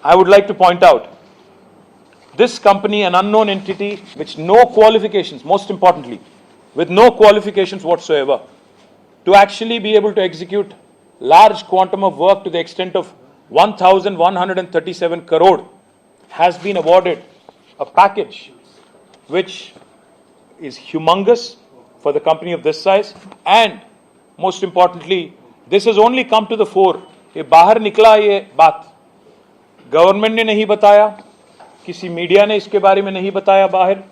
I would like to point out this company, an unknown entity, which no qualifications, most importantly, with no qualifications whatsoever, to actually be able to execute large quantum of work to the extent of 1,137 crore, has been awarded a package which is humongous for the company of this size, and most importantly, this has only come to the fore. ये बाहर निकला, ये बात government ने नहीं बताया, किसी media ने इसके बारे में नहीं बताया, बाहर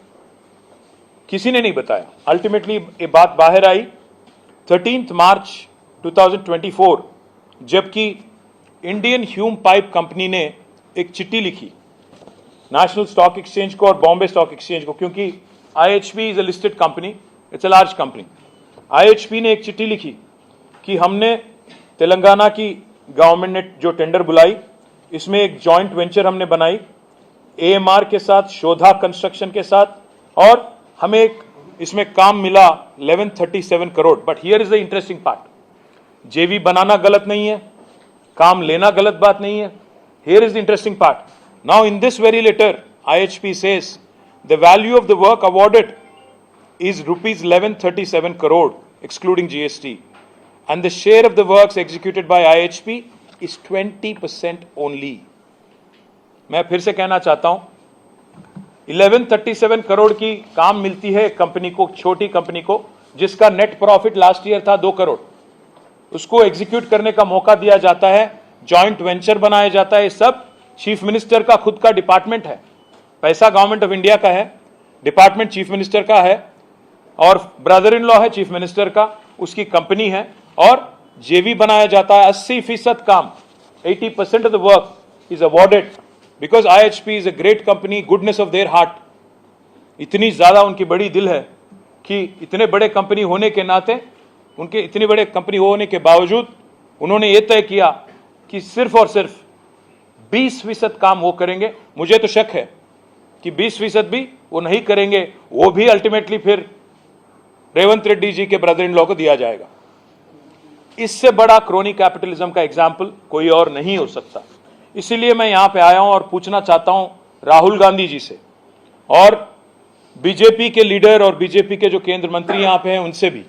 किसी ने नहीं बताया. अल्टीमेटली ये बात बाहर आई 13 मार्च 2024, जबकि इंडियन ह्यूम पाइप कंपनी ने एक चिट्ठी लिखी नेशनल स्टॉक एक्सचेंज को और बॉम्बे स्टॉक एक्सचेंज को, क्योंकि IHP is a listed company, it's a large company. IHP ने एक चिट्ठी लिखी कि हमने तेलंगाना की गवर्नमेंट ने जो टेंडर बुलाई, इसमें एक जॉइंट वेंचर हमने बनाई AMR के साथ, शोधा कंस्ट्रक्शन के साथ, और हमें एक इसमें काम मिला 1137 crore. But here is the interesting part. JV बनाना गलत नहीं है, काम लेना गलत बात नहीं है. Here is the interesting part. Now in this very later IHP says the value of the work awarded is rupees 1137 crore excluding GST, and the share of the works executed by IHP is 20% only. मैं फिर से कहना चाहता हूं, 1137 करोड़ की काम मिलती है कंपनी को, छोटी कंपनी को, जिसका नेट प्रॉफिट लास्ट ईयर था 2 करोड़. उसको एग्जीक्यूट करने का मौका दिया जाता है, जॉइंट वेंचर बनाया जाता है. सब चीफ मिनिस्टर का खुद का डिपार्टमेंट है. पैसा गवर्नमेंट ऑफ इंडिया का है, डिपार्टमेंट चीफ मिनिस्टर का है, और ब्रदर इन लॉ है चीफ मिनिस्टर का, उसकी कंपनी है, और JV बनाया जाता है. 80% काम, 80% of the work is awarded because IHP is a great company, goodness of their heart. इतनी ज्यादा उनकी बड़ी दिल है कि इतने बड़े कंपनी होने के नाते, उनके इतनी बड़े कंपनी होने के बावजूद उन्होंने ये तय किया कि सिर्फ और सिर्फ 20% काम वो करेंगे. मुझे तो शक है कि 20% भी वो नहीं करेंगे, वो भी अल्टीमेटली फिर रेवंत रेड्डी जी के ब्रदर इन लॉ को दिया जाएगा. इससे बड़ा क्रोनी कैपिटलिज्म का एग्जाम्पल कोई और नहीं हो सकता. इसीलिए मैं यहां पे आया हूं और पूछना चाहता हूं राहुल गांधी जी से, और बीजेपी के लीडर और बीजेपी के जो केंद्र मंत्री यहां पे हैं उनसे भी,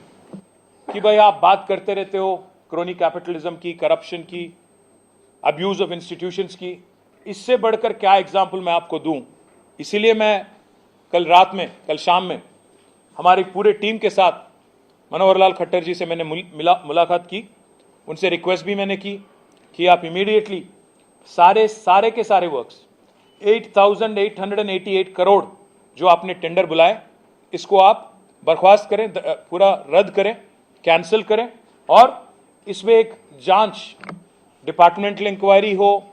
कि भाई आप बात करते रहते हो क्रोनी कैपिटलिज्म की, करप्शन की, अब्यूज ऑफ इंस्टीट्यूशंस की, इससे बढ़कर क्या एग्जाम्पल मैं आपको दूं. इसीलिए मैं कल शाम में हमारी पूरे टीम के साथ मनोहर लाल खट्टर जी से मैंने मुलाकात की. उनसे रिक्वेस्ट भी मैंने की कि आप इमीडिएटली सारे के सारे वर्क्स 8,888 करोड़ जो आपने टेंडर बुलाए, इसको आप बर्खास्त करें, पूरा रद्द करें, कैंसिल करें, और इसमें एक जांच, डिपार्टमेंटल इंक्वायरी हो,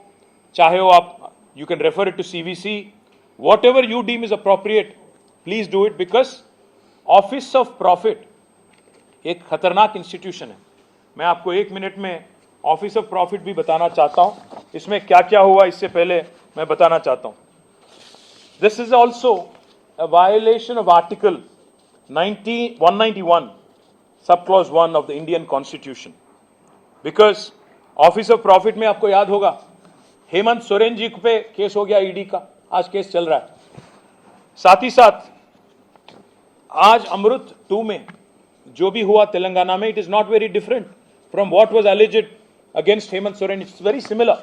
चाहे हो आप, you can refer it to CVC, whatever you deem is appropriate, please do it, because office of profit एक खतरनाक इंस्टीट्यूशन है. मैं आपको 1 मिनट में ऑफिस ऑफ प्रॉफिट भी बताना चाहता हूं, इसमें क्या क्या हुआ इससे पहले मैं बताना चाहता हूं. This is also a violation of article 191 sub clause 1 of the Indian constitution, because office of profit में आपको याद होगा हेमंत सोरेन जी पे केस हो गया ED का, आज केस चल रहा है. साथ ही साथ आज अमृत 2 में जो भी हुआ तेलंगाना में, it is not very different from what was alleged against Hemant Soren. It's very similar.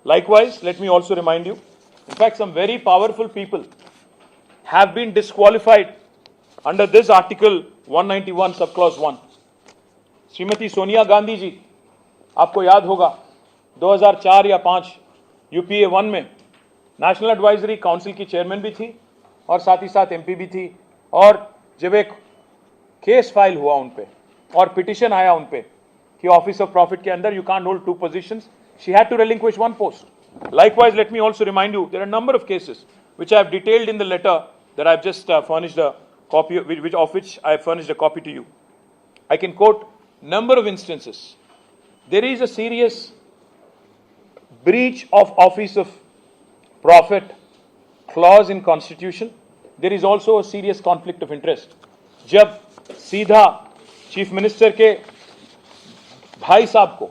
Likewise, let me also remind you, in fact, some very powerful people have been disqualified under this article 191 subclause 1. Shrimati Sonia Gandhi ji, आपको याद होगा 2004 या 5 UPA 1 में national advisory council की chairman भी थी और साथ ही साथ MP भी थी. और जब एक केस फाइल हुआ उन पे और पिटिशन आया उन पे कि ऑफिस ऑफ प्रॉफिट के अंदर you can't hold 2 positions, she had to relinquish 1 post. Likewise, let me also remind you, there are a number of cases which I have detailed in the letter that I have just furnished a copy, of which I have furnished a copy to you. I can quote number of instances. There is a serious breach of office of profit clause in constitution. There is also a serious conflict of interest. जब सीधा chief minister के भाई साहब को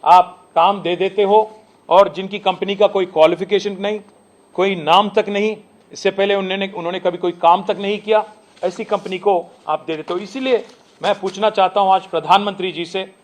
आप काम दे देते हो और जिनकी कंपनी का कोई क्वालिफिकेशन नहीं, कोई नाम तक नहीं, इससे पहले उन्होंने कभी कोई काम तक नहीं किया, ऐसी कंपनी को आप दे देते हो। इसीलिए मैं पूछना चाहता हूं आज प्रधानमंत्री जी से